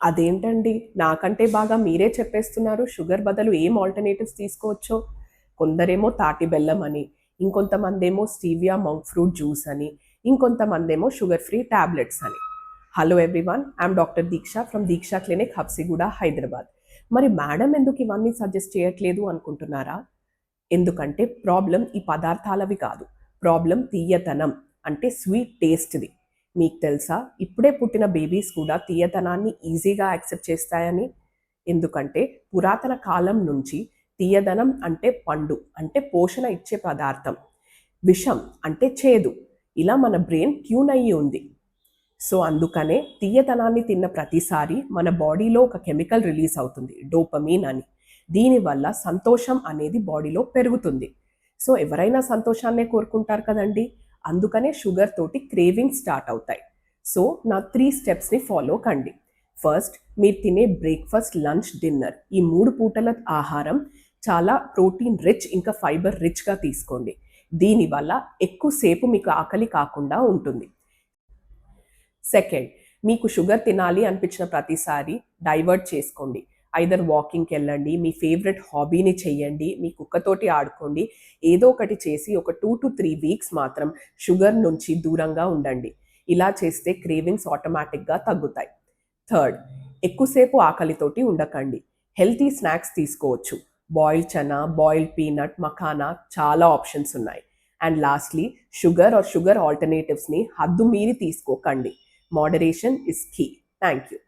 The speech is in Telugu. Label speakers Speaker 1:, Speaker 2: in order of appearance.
Speaker 1: అదేంటండి, నాకంటే బాగా మీరే చెప్పేస్తున్నారు షుగర్ బదులు ఏం ఆల్టర్నేటివ్స్ తీసుకోవచ్చో. కొందరేమో తాటి బెల్లం అని, ఇంకొంతమందేమో స్టీవియా మంక్ ఫ్రూట్ జ్యూస్ అని, ఇంకొంతమందేమో షుగర్ ఫ్రీ టాబ్లెట్స్ అని. Hello everyone, I'm doctor Deeksha from Deeksha clinic, Habsiguda, Hyderabad. మరి మేడం ఎందుకు ఇవన్నీ సజెస్ట్ చేయట్లేదు అనుకుంటున్నారా? ఎందుకంటే ప్రాబ్లం ఈ పదార్థాలవి కాదు, ప్రాబ్లం తీయతనం, అంటే స్వీట్ టేస్ట్ది. మీకు తెలుసా, ఇప్పుడే పుట్టిన బేబీస్ కూడా తీయతనాన్ని ఈజీగా యాక్సెప్ట్ చేస్తాయని? ఎందుకంటే పురాతన కాలం నుంచి తీయదనం అంటే పండు, అంటే పోషణ ఇచ్చే పదార్థం. విషం అంటే చేదు. ఇలా మన బ్రెయిన్ ట్యూన్ అయ్యి ఉంది. సో అందుకనే తీయతనాన్ని తిన్న ప్రతిసారి మన బాడీలో ఒక కెమికల్ రిలీజ్ అవుతుంది, డోపమీన్ అని. దీనివల్ల సంతోషం అనేది బాడీలో పెరుగుతుంది. సో ఎవరైనా సంతోషాన్నే కోరుకుంటారు కదండి. అందుకనే షుగర్ తోటి క్రేవింగ్ స్టార్ట్ అవుతాయి. సో నా 3 స్టెప్స్ని ఫాలో కండి. ఫస్ట్, మీరు తినే బ్రేక్ఫాస్ట్, లంచ్, డిన్నర్, ఈ 3 పూటల ఆహారం చాలా ప్రోటీన్ రిచ్ ఇంకా ఫైబర్ రిచ్గా తీసుకోండి. దీనివల్ల ఎక్కువసేపు మీకు ఆకలి కాకుండా ఉంటుంది. సెకండ్, మీకు షుగర్ తినాలి అనిపించిన ప్రతిసారి డైవర్ట్ చేసుకోండి. ఐదర్ వాకింగ్కి వెళ్ళండి, మీ ఫేవరెట్ హాబీని చెయ్యండి, మీ కుక్కతోటి ఆడుకోండి. ఏదో ఒకటి చేసి ఒక 2 to 3 వీక్స్ మాత్రం షుగర్ నుంచి దూరంగా ఉండండి. ఇలా చేస్తే క్రేవింగ్స్ ఆటోమేటిక్గా తగ్గుతాయి. థర్డ్, ఎక్కువసేపు ఆకలితోటి ఉండకండి. హెల్తీ స్నాక్స్ తీసుకోవచ్చు. Boiled chana, boiled peanut, makhana, చాలా ఆప్షన్స్ ఉన్నాయి. And lastly, sugar or sugar ఆల్టర్నేటివ్స్ని హద్దు మీరి తీసుకోకండి. Moderation is key. Thank you.